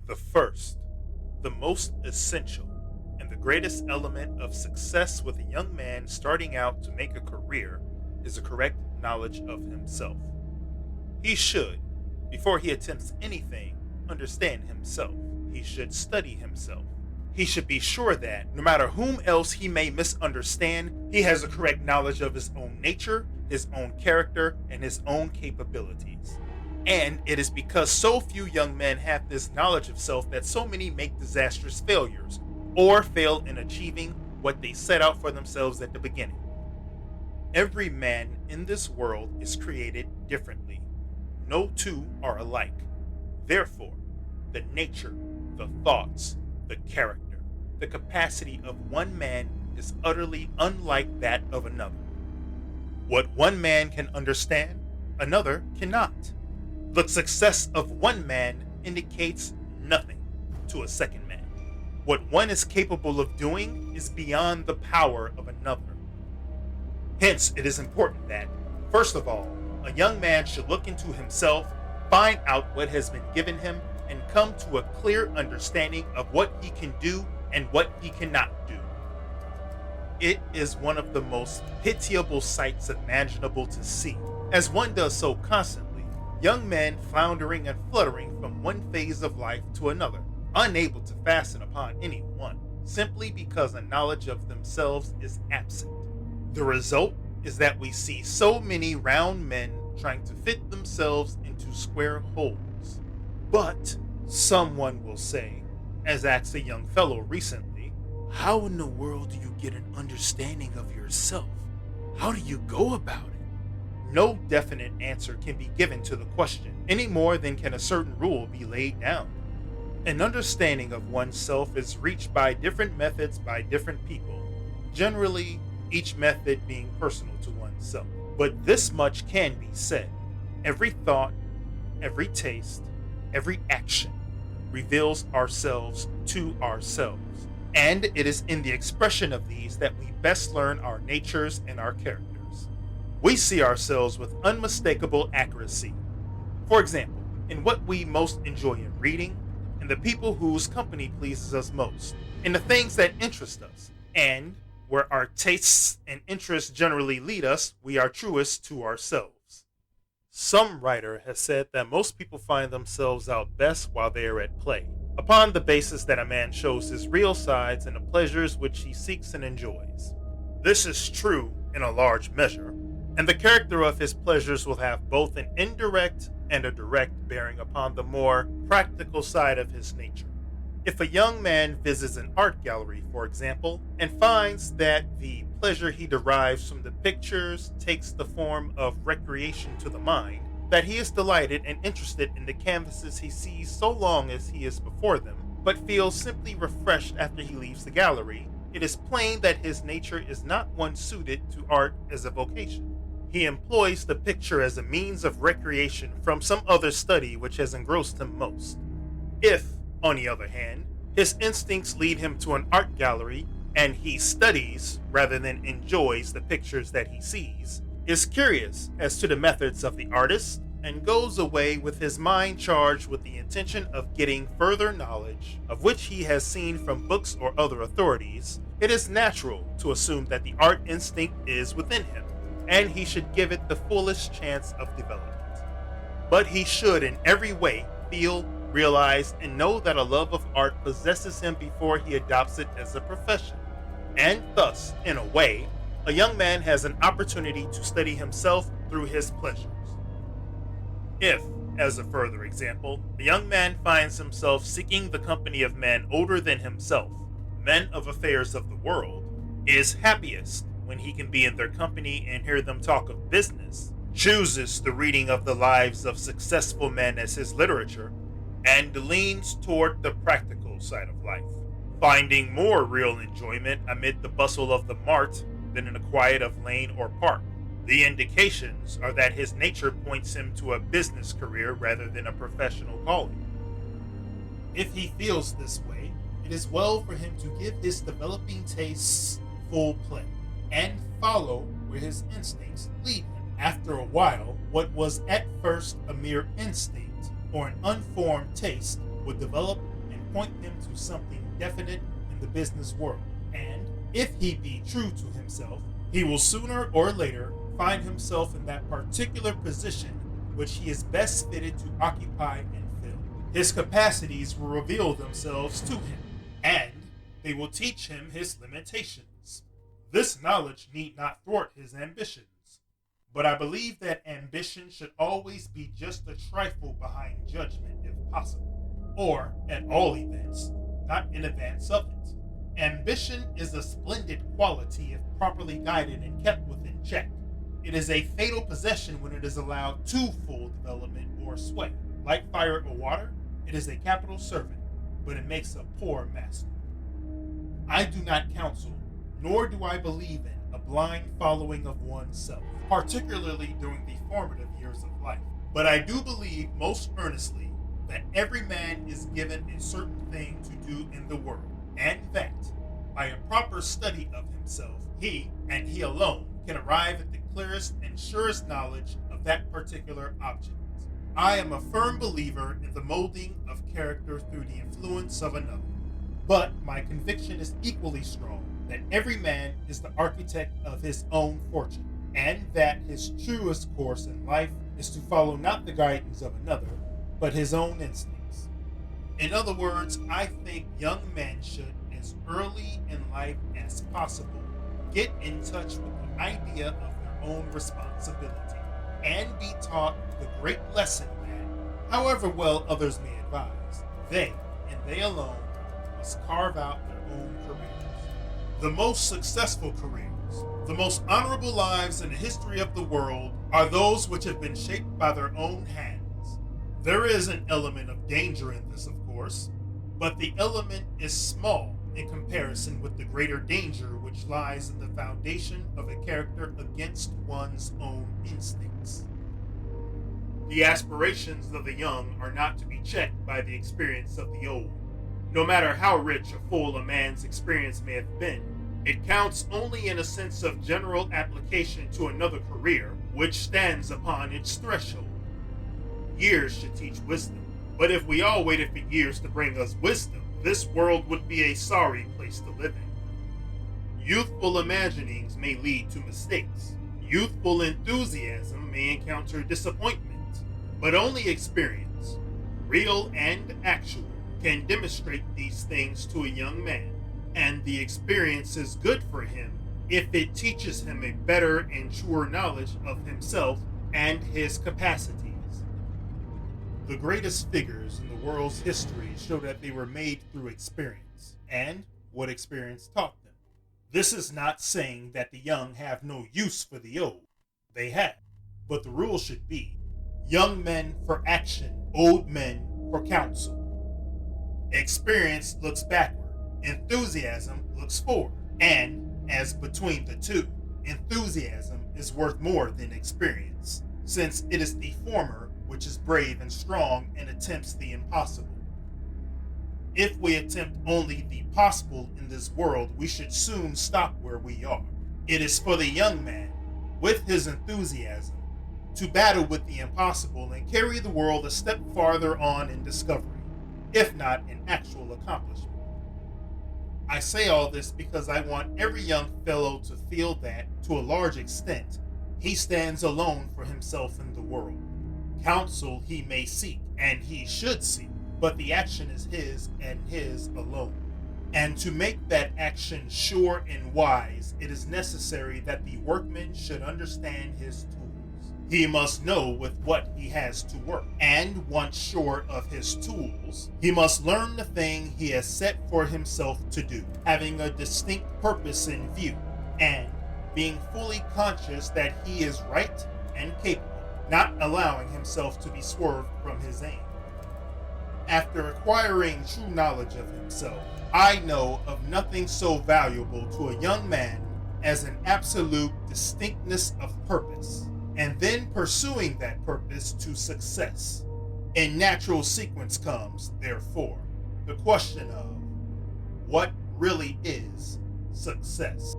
The first, the most essential, and the greatest element of success with a young man starting out to make a career is a correct knowledge of himself. He should, before he attempts anything, understand himself. He should study himself. He should be sure that, no matter whom else he may misunderstand, he has a correct knowledge of his own nature, his own character, and his own capabilities. And it is because so few young men have this knowledge of self that so many make disastrous failures, or fail in achieving what they set out for themselves at the beginning. Every man in this world is created differently. No two are alike. Therefore, the nature, the thoughts, the character, the capacity of one man is utterly unlike that of another. What one man can understand, another cannot. The success of one man indicates nothing to a second man. What one is capable of doing is beyond the power of another. Hence, it is important that, first of all, a young man should look into himself, find out what has been given him, and come to a clear understanding of what he can do and what he cannot do. It is one of the most pitiable sights imaginable to see, as one does so constantly, young men floundering and fluttering from one phase of life to another, unable to fasten upon any one, simply because a knowledge of themselves is absent. The result is that we see so many round men trying to fit themselves into square holes. But, someone will say, as asked a young fellow recently, how in the world do you get an understanding of yourself? How do you go about it? No definite answer can be given to the question, any more than can a certain rule be laid down. An understanding of oneself is reached by different methods by different people, generally each method being personal to oneself. But this much can be said. Every thought, every taste, every action reveals ourselves to ourselves. And it is in the expression of these that we best learn our natures and our characters. We see ourselves with unmistakable accuracy. For example, in what we most enjoy in reading, in the people whose company pleases us most, in the things that interest us, and where our tastes and interests generally lead us, we are truest to ourselves. Some writer has said that most people find themselves out best while they are at play, upon the basis that a man shows his real sides and the pleasures which he seeks and enjoys. This is true in a large measure, and the character of his pleasures will have both an indirect and a direct bearing upon the more practical side of his nature. If a young man visits an art gallery, for example, and finds that the pleasure he derives from the pictures takes the form of recreation to the mind, that he is delighted and interested in the canvases he sees so long as he is before them, but feels simply refreshed after he leaves the gallery, it is plain that his nature is not one suited to art as a vocation. He employs the picture as a means of recreation from some other study which has engrossed him most. If, on the other hand, his instincts lead him to an art gallery and he studies rather than enjoys the pictures that he sees, is curious as to the methods of the artist, and goes away with his mind charged with the intention of getting further knowledge, of which he has seen from books or other authorities, it is natural to assume that the art instinct is within him, and he should give it the fullest chance of development. But he should in every way feel, realize, and know that a love of art possesses him before he adopts it as a profession. And thus, in a way, a young man has an opportunity to study himself through his pleasures. If, as a further example, a young man finds himself seeking the company of men older than himself, men of affairs of the world, is happiest when he can be in their company and hear them talk of business, chooses the reading of the lives of successful men as his literature, and leans toward the practical side of life, finding more real enjoyment amid the bustle of the mart than in the quiet of lane or park. The indications are that his nature points him to a business career rather than a professional calling. If he feels this way, it is well for him to give his developing tastes full play and follow where his instincts lead him. After a while, what was at first a mere instinct or an unformed taste would develop point him to something definite in the business world. And if he be true to himself, he will sooner or later find himself in that particular position which he is best fitted to occupy and fill. His capacities will reveal themselves to him, and they will teach him his limitations. This knowledge need not thwart his ambitions, but I believe that ambition should always be just a trifle behind judgment if possible, or, at all events, not in advance of it. Ambition is a splendid quality if properly guided and kept within check. It is a fatal possession when it is allowed too full development or sway. Like fire or water, it is a capital servant, but it makes a poor master. I do not counsel, nor do I believe in a blind following of oneself, particularly during the formative years of life. But I do believe most earnestly that every man is given a certain thing to do in the world, and that, by a proper study of himself, he, and he alone, can arrive at the clearest and surest knowledge of that particular object. I am a firm believer in the molding of character through the influence of another, but my conviction is equally strong that every man is the architect of his own fortune, and that his truest course in life is to follow not the guidance of another, but his own instincts. In other words, I think young men should, as early in life as possible, get in touch with the idea of their own responsibility and be taught the great lesson that, however well others may advise, they, and they alone, must carve out their own careers. The most successful careers, the most honorable lives in the history of the world are those which have been shaped by their own hands. There is an element of danger in this, of course, but the element is small in comparison with the greater danger which lies in the foundation of a character against one's own instincts. The aspirations of the young are not to be checked by the experience of the old. No matter how rich or full a man's experience may have been, it counts only in a sense of general application to another career which stands upon its threshold. Years should teach wisdom, but if we all waited for years to bring us wisdom, this world would be a sorry place to live in. Youthful imaginings may lead to mistakes. Youthful enthusiasm may encounter disappointment, but only experience, real and actual, can demonstrate these things to a young man, and the experience is good for him if it teaches him a better and truer knowledge of himself and his capacities. The greatest figures in the world's history show that they were made through experience, and what experience taught them. This is not saying that the young have no use for the old. They have, but the rule should be, young men for action, old men for counsel. Experience looks backward, enthusiasm looks forward, and, as between the two, enthusiasm is worth more than experience, since it is the former which is brave and strong and attempts the impossible. If we attempt only the possible in this world, we should soon stop where we are. It is for the young man, with his enthusiasm, to battle with the impossible and carry the world a step farther on in discovery, if not in actual accomplishment. I say all this because I want every young fellow to feel that, to a large extent, he stands alone for himself in the world. Counsel he may seek, and he should seek, but the action is his and his alone. And to make that action sure and wise, it is necessary that the workman should understand his tools. He must know with what he has to work, and once sure of his tools, he must learn the thing he has set for himself to do, having a distinct purpose in view, and being fully conscious that he is right and capable, not allowing himself to be swerved from his aim. After acquiring true knowledge of himself, I know of nothing so valuable to a young man as an absolute distinctness of purpose, and then pursuing that purpose to success. In natural sequence comes, therefore, the question of what really is success.